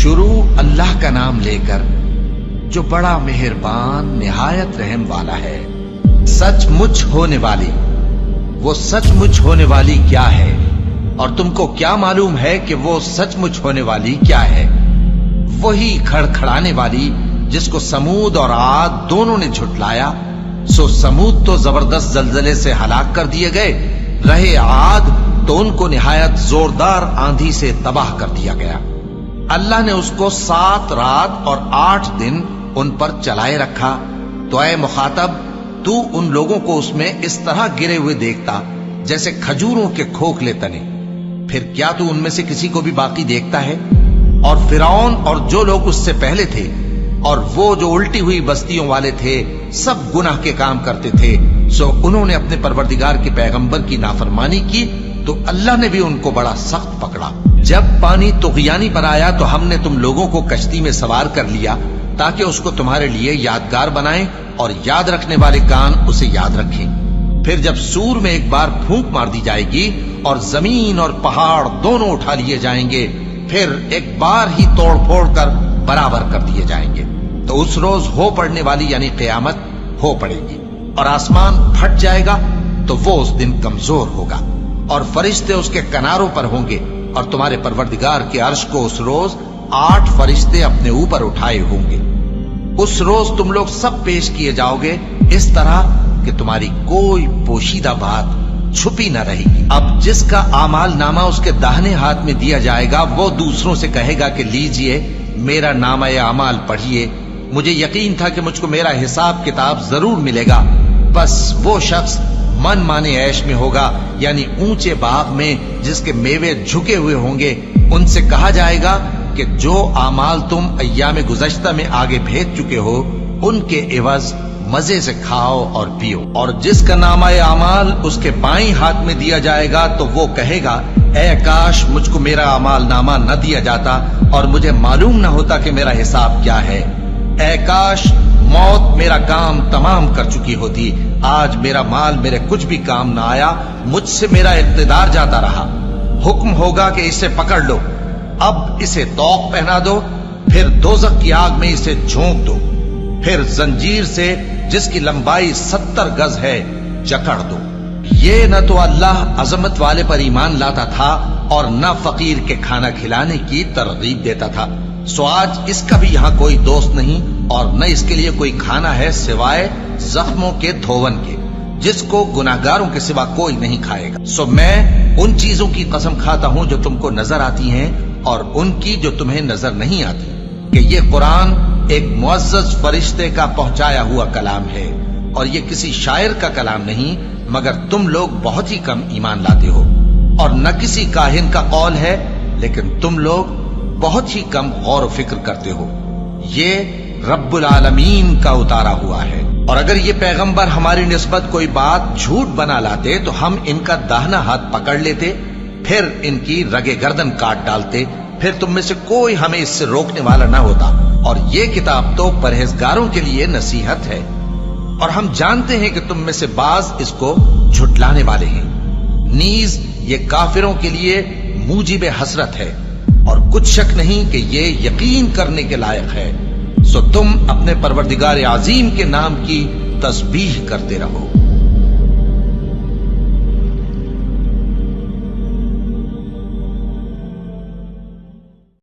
شروع اللہ کا نام لے کر جو بڑا مہربان نہایت رحم والا ہے۔ سچ مچ ہونے والی، وہ سچ مچ ہونے والی کیا ہے؟ اور تم کو کیا معلوم ہے کہ وہ سچ مچ ہونے والی کیا ہے؟ وہی کھڑکھڑانے والی جس کو سمود اور عاد دونوں نے جھٹلایا۔ سو سمود تو زبردست زلزلے سے ہلاک کر دیے گئے، رہے عاد تو ان کو نہایت زوردار آندھی سے تباہ کر دیا گیا۔ اللہ نے اس کو 7 رات اور 8 دن ان پر چلائے رکھا۔ تو اے مخاطب، تو ان لوگوں کو اس میں اس طرح گرے ہوئے دیکھتا جیسے کھجوروں کے کھوکھلے تنے، پھر کیا تو ان میں سے کسی کو بھی باقی دیکھتا ہے؟ اور فرعون اور جو لوگ اس سے پہلے تھے اور وہ جو الٹی ہوئی بستیوں والے تھے سب گناہ کے کام کرتے تھے، سو انہوں نے اپنے پروردگار کے پیغمبر کی نافرمانی کی تو اللہ نے بھی ان کو بڑا سخت پکڑا۔ جب پانی طغیانی پر آیا تو ہم نے تم لوگوں کو کشتی میں سوار کر لیا تاکہ اس کو تمہارے لیے یادگار بنائیں اور یاد رکھنے والے کان اسے یاد رکھیں۔ پھر جب سور میں ایک بار پھونک مار دی جائے گی اور زمین اور پہاڑ دونوں اٹھا لیے جائیں گے، پھر ایک بار ہی توڑ پھوڑ کر برابر کر دیے جائیں گے، تو اس روز ہو پڑنے والی یعنی قیامت ہو پڑے گی، اور آسمان پھٹ جائے گا تو وہ اس دن کمزور ہوگا، اور فرشتے اس کے کناروں پر ہوں گے، اور تمہارے پروردگار کے عرش کو اس روز 8 فرشتے اپنے اوپر اٹھائے ہوں گے۔ اس روز تم لوگ سب پیش کیے جاؤ گے اس طرح کہ تمہاری کوئی پوشیدہ بات چھپی نہ رہے گی۔ اب جس کا اعمال نامہ اس کے داہنے ہاتھ میں دیا جائے گا وہ دوسروں سے کہے گا کہ لیجئے میرا نامہ اعمال پڑھیے، مجھے یقین تھا کہ مجھ کو میرا حساب کتاب ضرور ملے گا۔ بس وہ شخص من مانے عیش میں ہوگا، یعنی اونچے باغ میں جس کے میوے جھکے ہوئے ہوں گے۔ ان سے کہا جائے گا کہ جو اعمال تم ایام گزشتہ میں آگے بھیج چکے ہو ان کے عوض مزے سے کھاؤ اور پیو۔ اور جس کا نامہ اعمال اس کے بائیں ہاتھ میں دیا جائے گا تو وہ کہے گا اے کاش مجھ کو میرا اعمال نامہ نہ دیا جاتا اور مجھے معلوم نہ ہوتا کہ میرا حساب کیا ہے۔ اے کاش موت میرا کام تمام کر چکی ہوتی، آج میرا مال میرے کچھ بھی کام نہ آیا، مجھ سے میرا اقتدار جاتا رہا۔ حکم ہوگا کہ اسے پکڑ لو، اب اسے طوق پہنا دو، پھر دوزخ کی آگ میں اسے جھونک دو، پھر زنجیر سے جس کی لمبائی 70 گز ہے جکڑ دو۔ یہ نہ تو اللہ عظمت والے پر ایمان لاتا تھا اور نہ فقیر کے کھانا کھلانے کی ترغیب دیتا تھا، سو آج اس کا بھی یہاں کوئی دوست نہیں اور نہ اس کے لیے کوئی کھانا ہے سوائے زخموں کے دھون کے، جس کو گناہگاروں کے سوا کوئی نہیں کھائے گا۔ سو میں ان چیزوں کی قسم کھاتا ہوں جو تم کو نظر آتی ہیں اور ان کی جو تمہیں نظر نہیں آتی، کہ یہ قرآن ایک معزز فرشتے کا پہنچایا ہوا کلام ہے، اور یہ کسی شاعر کا کلام نہیں، مگر تم لوگ بہت ہی کم ایمان لاتے ہو، اور نہ کسی کاہن کا قول ہے، لیکن تم لوگ بہت ہی کم غور و فکر کرتے ہو۔ یہ رب العالمین کا اتارا ہوا ہے، اور اگر یہ پیغمبر ہماری نسبت کوئی بات جھوٹ بنا لاتے تو ہم ان کا داہنا ہاتھ پکڑ لیتے، پھر ان کی رگے گردن کاٹ ڈالتے، پھر تم میں سے کوئی ہمیں اس سے روکنے والا نہ ہوتا۔ اور یہ کتاب تو پرہیزگاروں کے لیے نصیحت ہے، اور ہم جانتے ہیں کہ تم میں سے بعض اس کو جھٹلانے والے ہیں، نیز یہ کافروں کے لیے موجب حسرت ہے، اور کچھ شک نہیں کہ یہ یقین کرنے کے لائق ہے۔ سو تم اپنے پروردگار عظیم کے نام کی تسبیح کرتے رہو۔